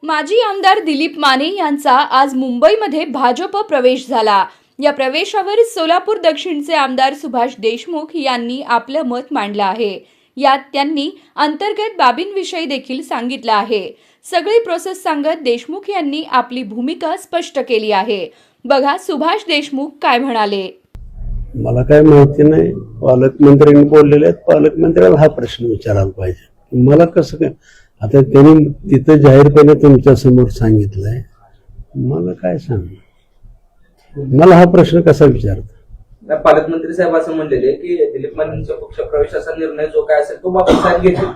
माजी आमदार दिलीप माने यांचा आज मुंबईमध्ये भाजप प्रवेश झाला। या प्रवेशावर सोलापूर दक्षिणचे आमदार सुभाष देशमुख यांनी आपलं मत मांडलं आहे। यात त्यांनी अंतर्गत बाबींविषयी देखील सांगितलं आहे। सगळी प्रोसेस सांगत देशमुख यांनी आपली भूमिका स्पष्ट केली आहे। बघा सुभाष देशमुख काय म्हणाले। मला काय माहिती नाही, पालकमंत्र्यांनी बोललेले आहेत, पालकमंत्र्याला हा प्रश्न विचारायला पाहिजे। मला कसं काय, आता त्यांनी तिथं जाहीरपणे तुमच्या समोर सांगितलंय, मला काय सांग, मला हा प्रश्न कसा विचारता? पालकमंत्री साहेब असं म्हणलेले की दिलीप मानेंच्या पक्ष प्रवेशाचा निर्णय जो काय असेल तो बाबासाहेब घेतील।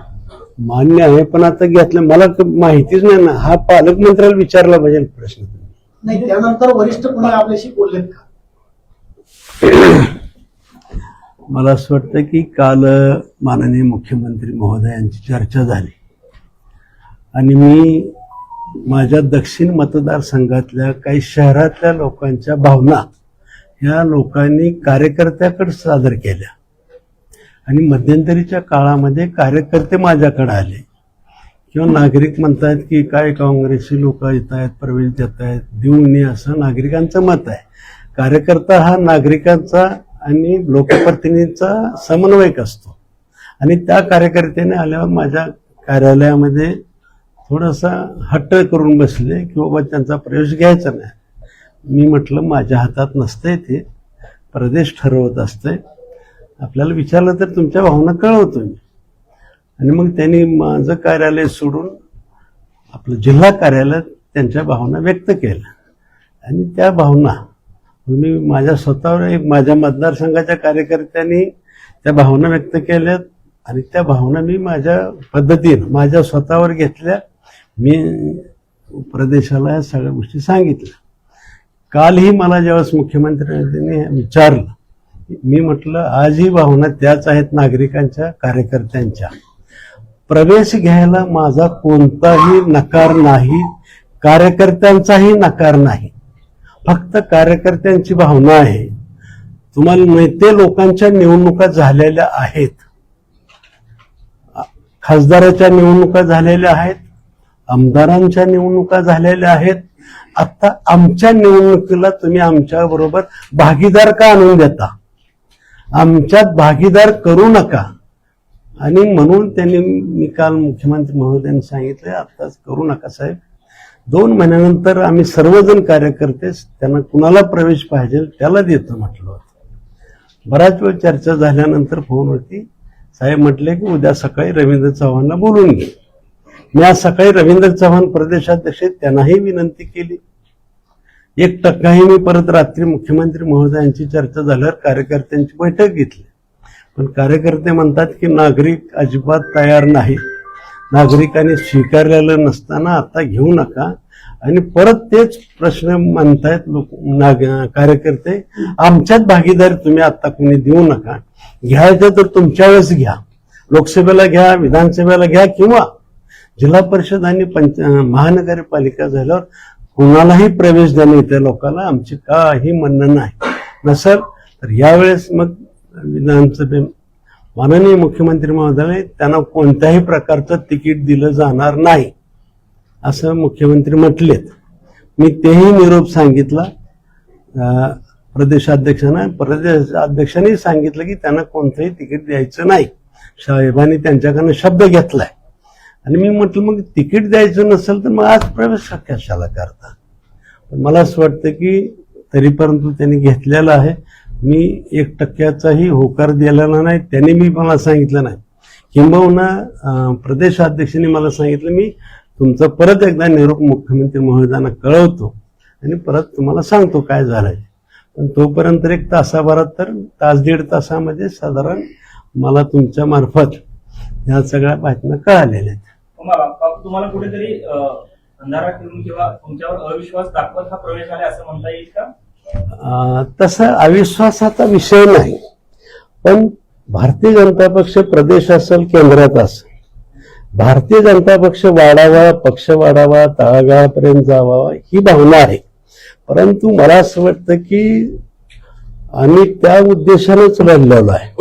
मान्य आहे, पण आता घेतलं मला माहितीच नाही ना, हा पालकमंत्र्याला विचारला पाहिजे प्रश्न। नाही, त्यानंतर वरिष्ठ पुन्हा आपल्याशी बोललेत का? मला असं वाटतं की काल माननीय मुख्यमंत्री महोदयांची चर्चा झाली आणि मी माझ्या दक्षिण मतदारसंघातल्या काही शहरातल्या लोकांच्या भावना ह्या लोकांनी कार्यकर्त्याकडे सादर केल्या आणि मध्यंतरीच्या काळामध्ये कार्यकर्ते माझ्याकडे आले किंवा नागरिक म्हणतात की काय काँग्रेसची लोक येत आहेत, प्रवेश देत आहेत, देऊ नये असं नागरिकांचं मत आहे। कार्यकर्ता हा नागरिकांचा आणि लोकप्रतिनिधींचा समन्वयक असतो आणि त्या कार्यकर्त्याने आल्यावर माझ्या कार्यालयामध्ये थोडासा हट्ट करून बसले की बाबा त्यांचा प्रवेश घ्यायचा नाही। मी म्हटलं माझ्या हातात नसतंय, ते प्रदेश ठरवत असतंय, आपल्याला विचारलं तर तुमच्या भावना कळवतो मी। आणि मग त्यांनी माझं कार्यालय सोडून आपलं जिल्हा कार्यालयात त्यांच्या भावना व्यक्त केल्या आणि त्या भावना मी माझ्या स्वतःवर माझ्या मतदारसंघाच्या कार्यकर्त्यांनी त्या भावना व्यक्त केल्यात आणि त्या भावना मी माझ्या पद्धतीनं माझ्या स्वतःवर घेतल्या। मी प्रदेशाला या सगळ्या गोष्टी सांगितल्या। कालही मला ज्यावेळेस मुख्यमंत्र्यांनी विचारलं, मी म्हटलं आजही भावना त्याच आहेत नागरिकांच्या, कार्यकर्त्यांच्या। प्रवेश घ्यायला माझा कोणताही नकार नाही, कार्यकर्त्यांचाही नकार नाही, फक्त कार्यकर्त्यांची भावना आहे। तुम्हाला माहिती, लोकांच्या निवडणुका झालेल्या आहेत, खासदाराच्या निवडणुका झालेल्या आहेत, आमदारांच्या निवडणुका झालेल्या आहेत। आता आमच्या निवडणुकीला तुम्ही आमच्या बरोबर भागीदार का आणून देता? आमच्यात भागीदार करू नका। आणि म्हणून त्यांनी मी काल मुख्यमंत्री महोदयांनी सांगितले, आत्ताच करू नका साहेब, 2 महिन्यानंतर आम्ही सर्वजण कार्यकर्ते त्यांना कुणाला प्रवेश पाहिजे त्याला देतो म्हटलं होतं। बराच वेळ चर्चा झाल्यानंतर फोनवरती साहेब म्हटले की उद्या सकाळी रवींद्र चव्हाणला बोलून घे। मी आज सकाळी रवींद्र चव्हाण प्रदेशाध्यक्ष त्यांनाही विनंती केली। 1% मी परत रात्री मुख्यमंत्री महोदयांची चर्चा झाल्यावर कार्यकर्त्यांची बैठक घेतली, पण कार्यकर्ते म्हणतात की नागरिक अजिबात तयार नाही, नागरिकांनी स्वीकारलेलं नसताना आता घेऊ नका। आणि परत तेच प्रश्न म्हणतायत कार्यकर्ते, आमच्यात भागीदारी तुम्ही आता कोणी देऊ नका, घ्यायचं तर तुमच्या वेळेस घ्या, लोकसभेला घ्या, विधानसभेला घ्या किंवा जिल्हा परिषद आणि महानगरपालिका झाल्यावर कुणालाही प्रवेश देणं इथे लोकांना आमची काही म्हणणं नाही। नसेल तर यावेळेस मग विधानसभे माननीय मुख्यमंत्री महोदय त्यांना कोणत्याही प्रकारचं तिकीट दिलं जाणार नाही असं मुख्यमंत्री म्हटलेत। मी तेही निरोप सांगितला प्रदेशाध्यक्षांना, प्रदेशाध्यक्षांनी सांगितलं की त्यांना कोणतंही तिकीट द्यायचं नाही, साहेबांनी त्यांच्याकडनं शब्द घेतलाय। आणि मी म्हटलं मग तिकीट द्यायचं नसेल तर मग आज प्रवेश कशाला करता? पण मला असं वाटतं की तरीपर्यंत त्यांनी घेतलेलं आहे। मी 1%चाही होकार दिलेला नाही, त्यांनी मी मला सांगितलं नाही, किंबहुना प्रदेशाध्यक्षांनी मला सांगितलं मी तुमचा परत एकदा निरोप मुख्यमंत्री महोदयांना कळवतो आणि परत तुम्हाला सांगतो काय झालंय। पण तोपर्यंत 1 तासाभरात तर तास 1.5 तासामध्ये साधारण मला तुमच्या मार्फत ह्या सगळ्या बातम्या कळालेल्या आहेत। तुम्हाला कुठेतरी अंधारात ठेवून किंवा तुमच्यावर अविश्वास दाखवत हा प्रवेश आला असं म्हणता येईल का? तसा अविश्वासाचा विषय नाही, पण भारतीय जनता पक्ष प्रदेश असेल केंद्रात असेल, भारतीय जनता पक्ष वाढावा, पक्ष वाढावा, तळागाळापर्यंत जावा ही भावना आहे। परंतु मला असं वाटतं की आम्ही त्या उद्देशानेच लढलेलो आहे।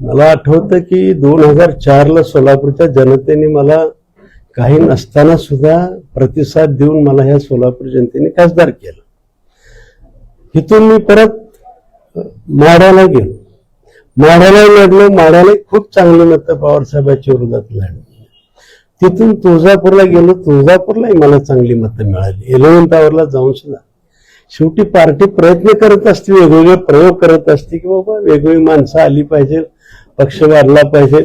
मला आठवतं की 2004ला सोलापूरच्या जनतेने मला काही नसताना सुद्धा प्रतिसाद देऊन मला ह्या सोलापूर जनतेने खासदार केलं. इथून मी परत माढ्याला गेलो. माढ्याला लढलो. माढ्याला खूप चांगली मतं पवारसाहेबांच्या विरोधात लढली. तिथून तुळजापूरला गेलो. तुळजापूरलाही मला चांगली मतं मिळाली. 11th आवरला जाऊन सुद्धा. शेवटी पार्टी प्रयत्न करत असते, वेगवेगळे प्रयोग करत असते की बाबा वेगवेगळी माणसं आली पाहिजे, पक्ष वाढला पाहिजे.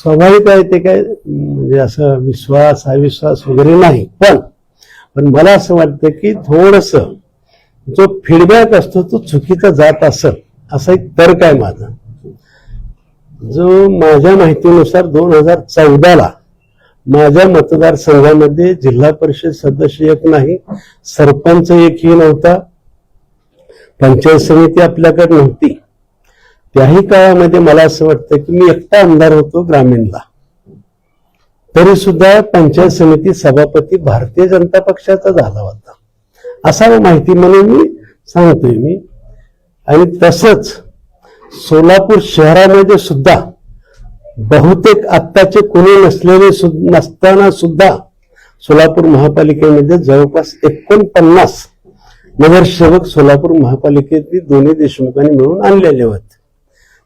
स्वाभाविक आहे ते, काय म्हणजे असं विश्वास अविश्वास वगैरे नाही. पण मला असं वाटतं की थोडस जो फीडबॅक असतो तो चुकीचा जात असेल असा एक तर्क आहे माझा. जो माझ्या माहितीनुसार 2014ला माझ्या मतदारसंघामध्ये जिल्हा परिषद सदस्य एक नाही, सरपंच एकही नव्हता, पंचायत समिती आपल्याकडे नव्हती. त्याही काळामध्ये मला असं वाटतं की मी एकटा आमदार होतो ग्रामीणला, तरी सुद्धा पंचायत समिती सभापती भारतीय जनता पक्षाचा झाला होता, असा माहिती म्हणून मी सांगतोय मी. आणि तसंच सोलापूर शहरामध्ये सुद्धा बहुतेक आत्ताचे कोणी नसताना सुद्धा सोलापूर महापालिकेमध्ये जवळपास 49 नगरसेवक सोलापूर महापालिकेतील दोन्ही देशमुखांनी मिळून आणलेले होते.